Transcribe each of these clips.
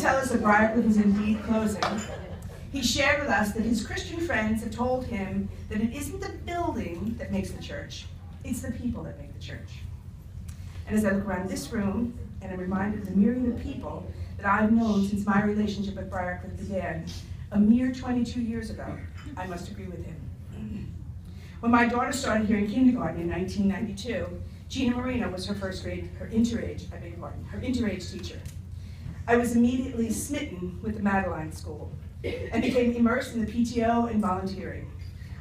tell us that Briarcliff was indeed closing, he shared with us that his Christian friends had told him that it isn't the building that makes the church, it's the people that make the church. And as I look around this room, and I'm reminded of the myriad of people that I've known since my relationship with Briarcliff began, a mere 22 years ago, I must agree with him. When my daughter started here in kindergarten in 1992, Gina Marino was her interage teacher. I was immediately smitten with the Madeline School and became immersed in the PTO and volunteering.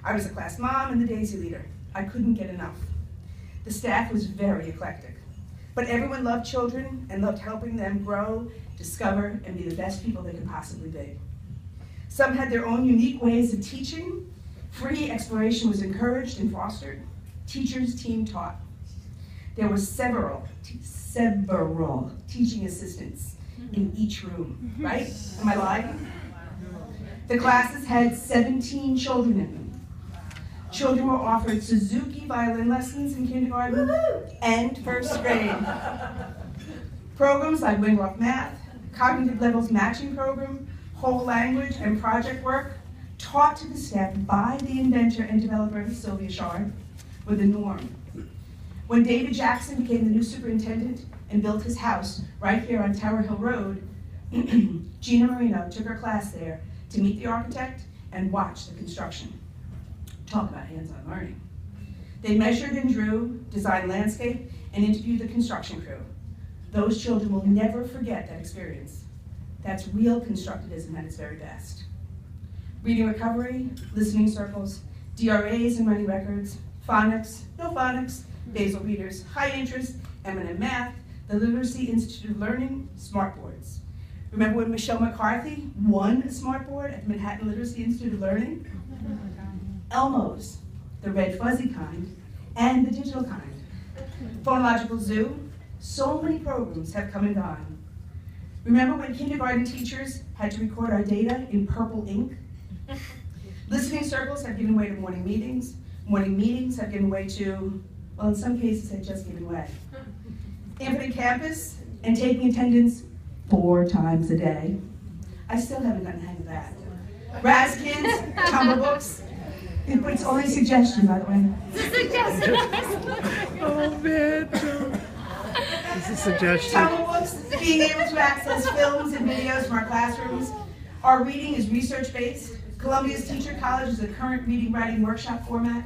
I was a class mom and the Daisy leader. I couldn't get enough. The staff was very eclectic, but everyone loved children and loved helping them grow, discover, and be the best people they could possibly be. Some had their own unique ways of teaching. Free exploration was encouraged and fostered. Teachers team taught. There were several teaching assistants in each room, right? Am I lying? The classes had 17 children in them. Children were offered Suzuki violin lessons in kindergarten and first grade. Programs like Wingloff Math, Cognitive Levels Matching Program, Whole Language, and project work taught to the staff by the inventor and developer, Sylvia Shard, were the norm. When David Jackson became the new superintendent and built his house right here on Tower Hill Road, Gina Marino took her class there to meet the architect and watch the construction. Talk about hands-on learning. They measured and drew, designed landscape, and interviewed the construction crew. Those children will never forget that experience. That's real constructivism at its very best. Reading recovery, listening circles, DRAs and running records, phonics, no phonics, basal readers, high interest, M&M math, the Literacy Institute of Learning, smartboards. Remember when Michelle McCarthy won a smartboard at the Manhattan Literacy Institute of Learning? Elmos, the red fuzzy kind, and the digital kind. Phonological Zoo, so many programs have come and gone. Remember when kindergarten teachers had to record our data in purple ink? Listening circles have given way to morning meetings. Morning meetings have given way to, well, in some cases, have just given way. Infinite campus and taking attendance 4 times a day. I still haven't gotten the hang of that. Raz kids, Tumblr books. It's only a suggestion, by the way. Oh man, it's a suggestion. Tumblr books, being able to access films and videos from our classrooms. Our reading is research-based. Columbia's Teacher College is a current reading writing workshop format.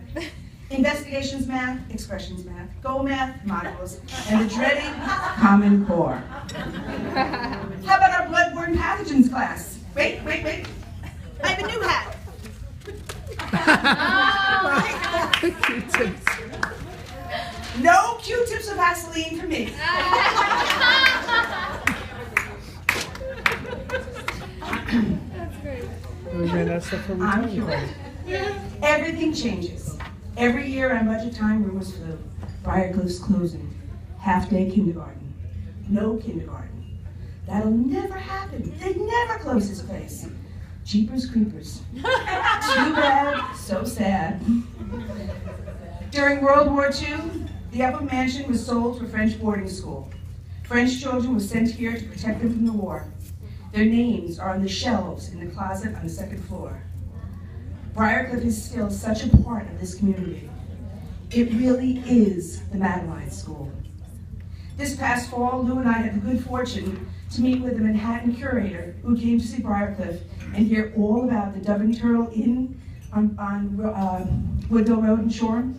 Investigations math, expressions math, Go math modules, and the dreaded Common Core. How about our bloodborne pathogens class? Wait. I have a new hat. No Q-tips or Vaseline for me. That's great. We made that stuff from I'm cured. Everything changes. Every year on budget time, rumors flew. Briarcliff's closing. Half-day kindergarten. No kindergarten. That'll never happen. They'd never close this place. Jeepers creepers. Too bad, so sad. During World War II, the Upper Mansion was sold to a French boarding school. French children were sent here to protect them from the war. Their names are on the shelves in the closet on the 2nd floor. Briarcliff is still such a part of this community. It really is the Madeline School. This past fall, Lou and I had the good fortune to meet with a Manhattan curator who came to see Briarcliff and hear all about the Dove and Turtle Inn on Woodville Road in Shoreham,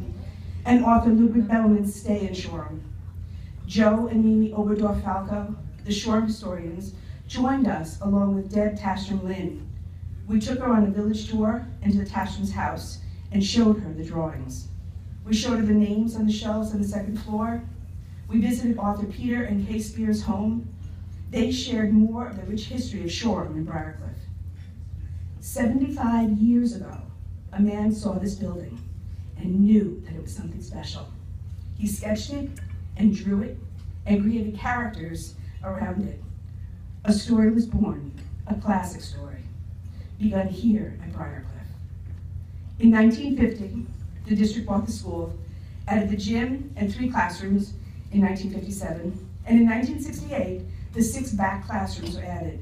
and author Ludwig Bellman's stay in Shoreham. Joe and Mimi Oberdorf-Falco, the Shoreham historians, joined us along with Deb Tastrom-Lynn. We took her on a village tour into the Tastrom's house and showed her the drawings. We showed her the names on the shelves on the 2nd floor. We visited author Peter and Kay Spear's home. They shared more of the rich history of Shoreham and Briarcliff. 75 years ago, a man saw this building and knew that it was something special. He sketched it and drew it and created characters around it. A story was born, a classic story, begun here at Briarcliff. In 1950, the district bought the school, added the gym and 3 classrooms in 1957, and in 1968, the 6 back classrooms were added.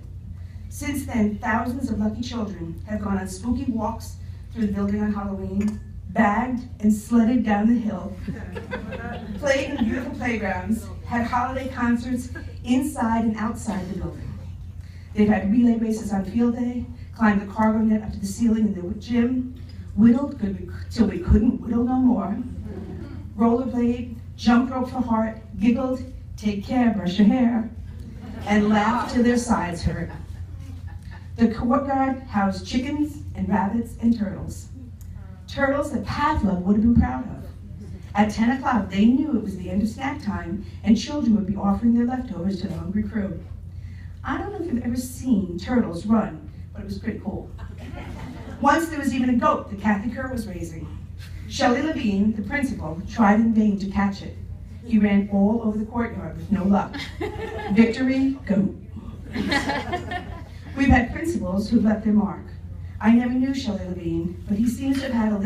Since then, thousands of lucky children have gone on spooky walks through the building on Halloween, bagged and sledded down the hill, played in beautiful playgrounds, had holiday concerts inside and outside the building. They've had relay races on field day, climbed the cargo net up to the ceiling in the gym, whittled till we couldn't whittle no more, rollerblade, jumped rope for heart, giggled, take care, brush your hair, and laughed till their sides hurt. The courtyard housed chickens and rabbits and turtles. Turtles that Pavlov would have been proud of. At 10 o'clock, they knew it was the end of snack time and children would be offering their leftovers to the hungry crew. I don't know if you've ever seen turtles run, but it was pretty cool. Once there was even a goat that Kathy Kerr was raising. Shelley Levine, the principal, tried in vain to catch it. He ran all over the courtyard with no luck. Victory, goat. We've had principals who've left their mark. I never knew Shelley Levine, but he seems to have had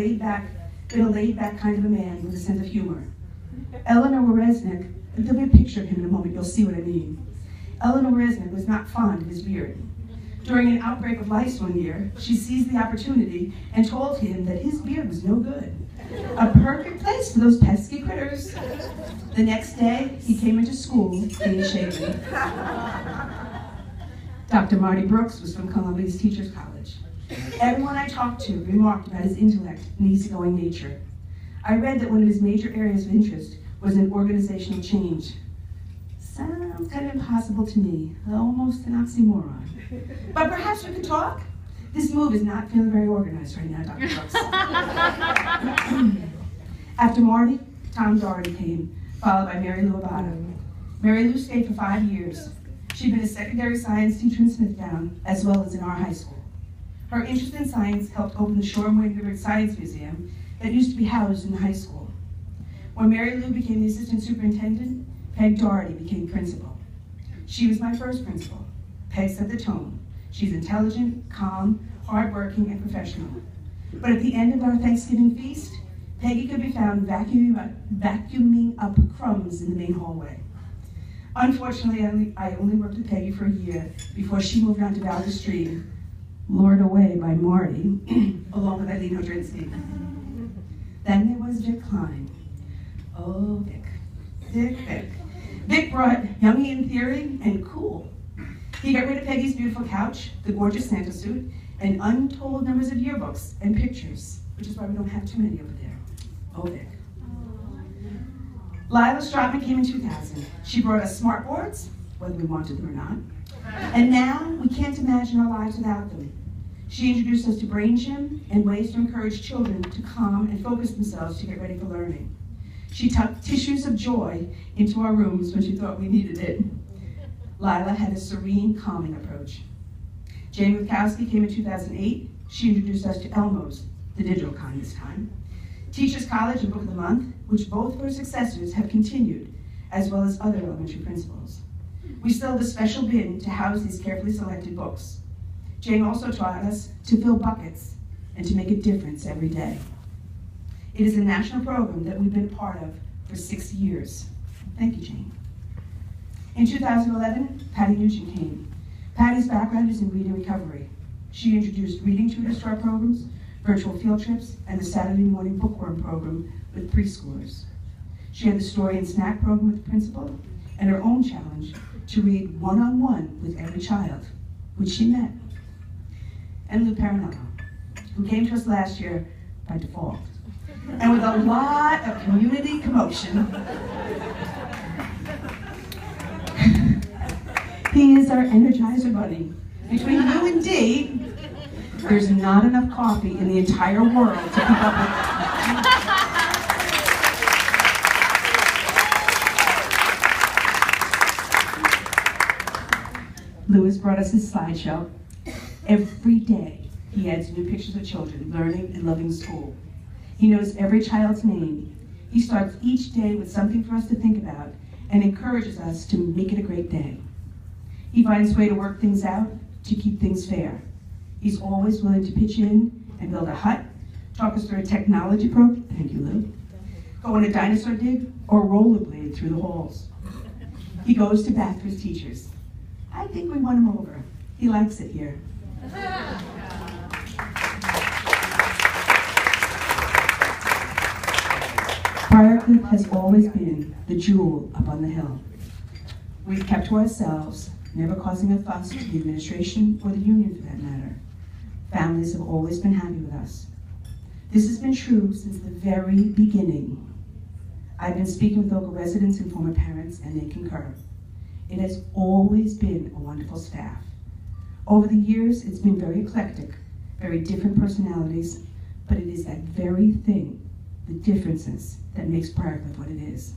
been a laid-back kind of a man with a sense of humor. Eleanor Resnick, there'll be a picture of him in a moment, you'll see what I mean. Eleanor Resnick was not fond of his beard. During an outbreak of lice one year, she seized the opportunity and told him that his beard was no good. A perfect place for those pesky critters. The next day, he came into school clean shaven. Dr. Marty Brooks was from Columbia's Teachers College. Everyone I talked to remarked about his intellect and easygoing nature. I read that one of his major areas of interest was in organizational change. Sounds kind of impossible to me, almost an oxymoron. But perhaps we could talk? This move is not feeling very organized right now, Dr. Brooks. After Marty, Tom Doherty came, followed by Mary Lou Abada. Mary Lou stayed for 5 years. She'd been a secondary science teacher in Smithtown, as well as in our high school. Her interest in science helped open the Shore and Wayne River Science Museum that used to be housed in the high school. When Mary Lou became the assistant superintendent, Peg Doherty became principal. She was my first principal. Peg set the tone. She's intelligent, calm, hardworking, and professional. But at the end of our Thanksgiving feast, Peggy could be found vacuuming up crumbs in the main hallway. Unfortunately, I only worked with Peggy for a year before she moved on to Valley Street, lured away by Marty, along with Eileen Hodrinsky. Then there was Vic Klein. Oh, Vic. Vic. Vic brought Jungian theory and cool. He got rid of Peggy's beautiful couch, the gorgeous Santa suit, and untold numbers of yearbooks and pictures, which is why we don't have too many over there. Oh, Vic. Lila Stratman came in 2000. She brought us smart boards, whether we wanted them or not. And now we can't imagine our lives without them. She introduced us to Brain Gym and ways to encourage children to calm and focus themselves to get ready for learning. She tucked tissues of joy into our rooms when she thought we needed it. Lila had a serene, calming approach. Jane Rutkowski came in 2008. She introduced us to Elmo's, the digital kind this time. Teachers College and Book of the Month, which both of her successors have continued, as well as other elementary principals. We still have a special bin to house these carefully selected books. Jane also taught us to fill buckets and to make a difference every day. It is a national program that we've been a part of for 6 years. Thank you, Jane. In 2011, Patty Nugent came. Patty's background is in reading recovery. She introduced reading tutors to our programs, virtual field trips, and the Saturday morning bookworm program with preschoolers. She had the story and snack program with the principal, and her own challenge to read one-on-one with every child, which she met. And Lou Parinello, who came to us last year by default. And with a lot of community commotion, he is our Energizer Bunny. Between you and Dee, there's not enough coffee in the entire world to keep up with. Louis brought us his slideshow. Every day, he adds new pictures of children learning and loving school. He knows every child's name. He starts each day with something for us to think about and encourages us to make it a great day. He finds a way to work things out to keep things fair. He's always willing to pitch in and build a hut, talk us through a technology program, thank you, Lou, go on a dinosaur dig, or rollerblade through the halls. He goes to bat for his teachers. I think we won him over. He likes it here. Briarcliff has always been the jewel up on the hill. We've kept to ourselves, never causing a fuss to the administration or the union for that matter. Families have always been happy with us. This has been true since the very beginning. I've been speaking with local residents and former parents, and they concur. It has always been a wonderful staff. Over the years, it's been very eclectic, very different personalities, but it is that very thing, the differences, that makes Briarcliff what it is.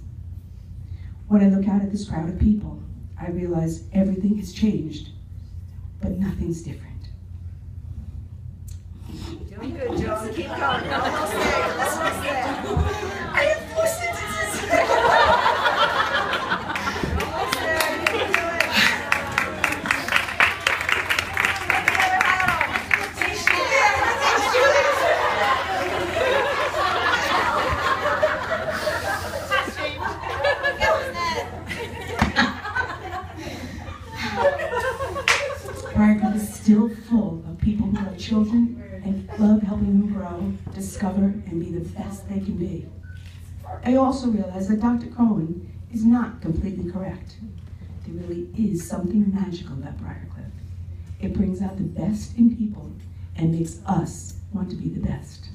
When I look out at this crowd of people, I realize everything has changed, but nothing's different. Doing good, Joan. Keep going. Almost there. Almost there. I have 4 sentences. Almost there. You can do it. Let me have a hat. Teach you. Briarcliff is still full of people who love children and love helping them grow, discover, and be the best they can be. I also realize that Dr. Cohen is not completely correct. There really is something magical about Briarcliff. It brings out the best in people and makes us want to be the best.